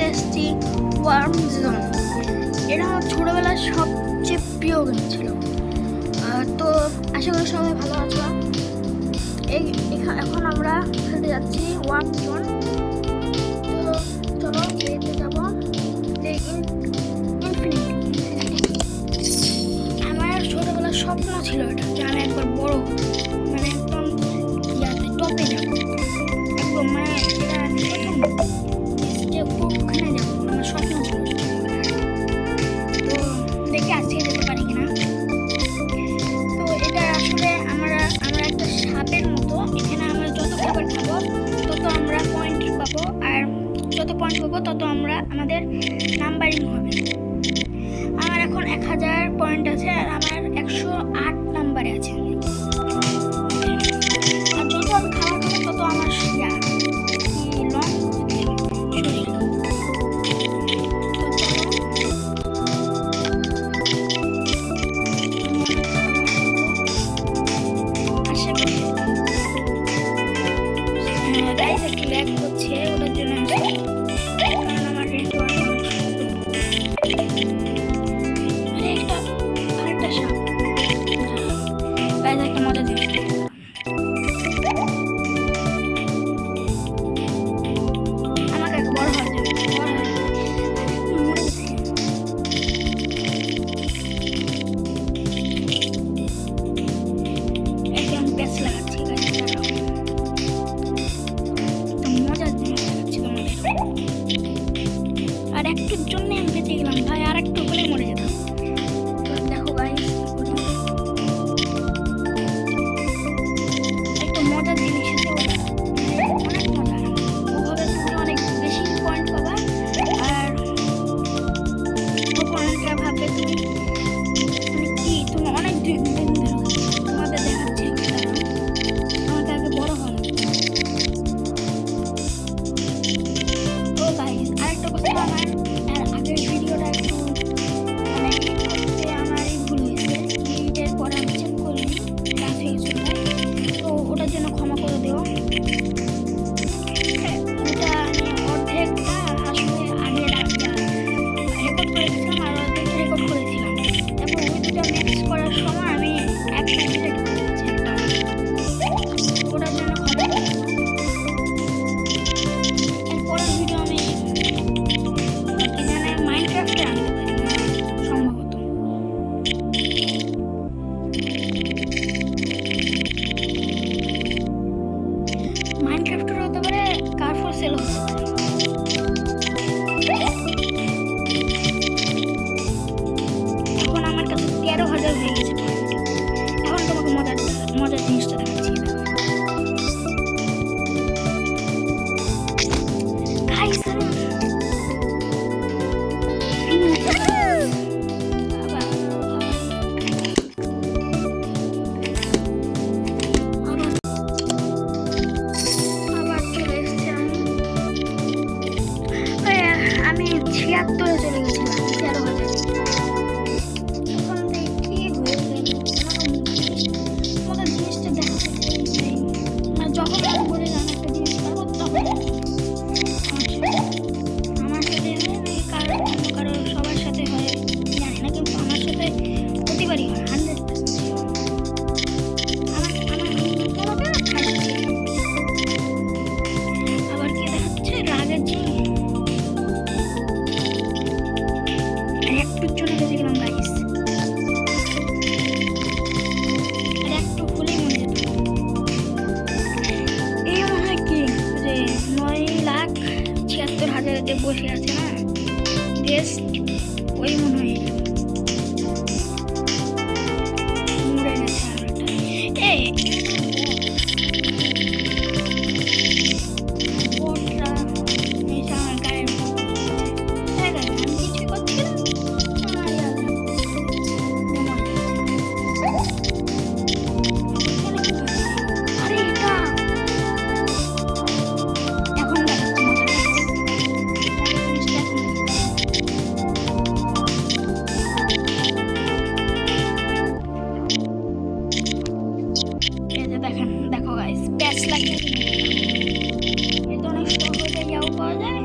খেলতে এসেছি worm zone. এটা আমার ছোটোবেলার সবচেয়ে প্রিয় গেম ছিল। তো আশা করি সবাই ভালো আছো। এখন আমরা খেলতে যাচ্ছি ওয়ার্ম জোন। তো চলো খেলতে যাবো আমার ছোটোবেলার স্বপ্ন ছিল এটা, যে আমি একবার বড় মানে একদম টপে যাবো, একদম মানে ওখানে যাবো আমার স্বপ্ন ছিল। তো দেখি আজকে যেতে পারি কিনা। তো এটা আসলে আমরা একটা সাপের মতো, এখানে আমরা যত খাবার খাবো তত আমরা পয়েন্ট পাবো, আর যত পয়েন্ট পাবো তত আমরা আমাদের নাম্বারিং হবে। আমার এখন 1000 পয়েন্ট আছে আর আমার 108 নাম্বারে আছে। আর যত আমি খাবার খাবো তত আমার আর একটুর জন্য আমি বেঁচে গেলাম ভাই, আর একটু হলে মরে যেতাম। তো দেখো ভাই একটা মজার জিনিস আছে, অনেক মজা। ওভাবে তুমি অনেক বেশি পয়েন্ট পাবা, আর অপোনেন্টরা ভাববে তুমি কি তুমি অনেক দিন তোমাদের দেখাচ্ছে আমাকে আগে বড় হওয়া লাগবে। তো গাইস আরেকটা কথা, আমার আগের ভিডিওটা একটু মানে আমারই ভুল হয়েছে, এডিটের পরে আমি চেক করিনি, কাজ হয়ে গেছিল। তো ওটার জন্য ক্ষমা করে দিও। ওটা আমি অর্ধেকটা আসলে আগে রেকর্ড করেছিলাম আর অর্ধেকটা রেকর্ড করেছিলাম, তারপর ওই দুটো মিক্স করার সময় আমি একটা ডিলেট করে দিয়েছি। ওটার জন্য ক্ষমা করে দিও। এরপরের ভিডিও আমি এখানে মাইনক্রাফটে আনতে পারি সম্ভবত। মাইনক্রাফটের হতে পারে, কারফর সেল হতে পারে। এখন আমার কাছে 13,000 হয়ে গেছে। এখন তোমাকে মজার জিনিসটা দেখাচ্ছি। আমি 76-এ চলে গেছিলাম 13,000। এখন কি হয়ে জিনিসটা দেখাতে যখন আমি বলে জানো একটা জিনিস পাবো তখন আমার সাথে হয় নাকি কারো সবার সাথে হয় জানি না, কিন্তু আমার সাথে প্রতিবারই হয় 100%। আবার কি দেখাচ্ছে রাগের জিনিস, একটুর জন্য বেঁচে গেলাম গাইস, আর একটু হলেই মনে যেত। এই মনে হয় কি যে 9,76,000 বসে আছে না বেস্ট, ওই মনে হয় মরে গেছে। দেখো গাইস প্যাচ লাগিয়ে এত অনেক স্টক হয়ে যায়, ইয়াও পাওয়া যায়।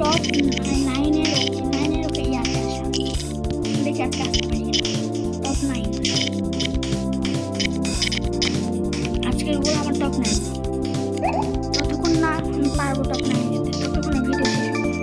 টপ 9-এর ওকে ইয়াতে আসা। দেখি আজকে আসতে পারি টপ 9। আজকের গোল আমার টপ 9। ততক্ষণ না আমি পারবো টপ 9 যেতে, ততক্ষণ ভিডিও শেষ হবে।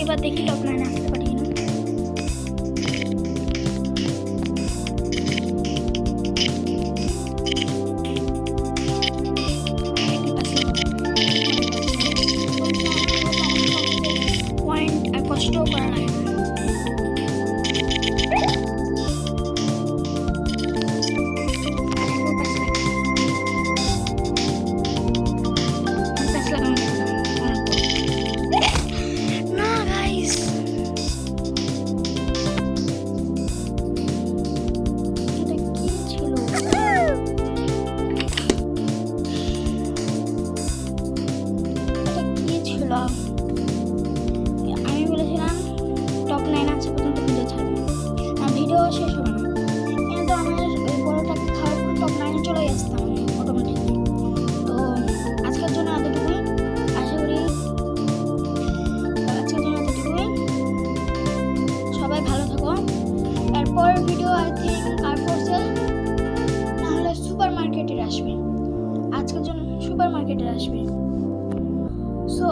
এবার দেখি টপ 9 আসতে পারি কিনা। পয়েন্ট আর কষ্ট করা লাগে না। আমি বলেছিলাম টপ 9 আছে পর্যন্ত ভিডিও ছাড়বো, ভিডিও শেষ হবে না, কিন্তু আমার ওই বড়টাকে খাওয়ার পর টপ 9 চলে আসতাম আমি অটোমেটিকলি। তো আজকের জন্য এতটুকুই, আশা করি আজকের জন্য এতটুকুই। সবাই ভালো থাকো। এরপর ভিডিও আই থিঙ্ক আর ফোরসেল না হলে সুপার মার্কেটের আসবে, আজকের জন্য সুপার মার্কেটের আসবে। সো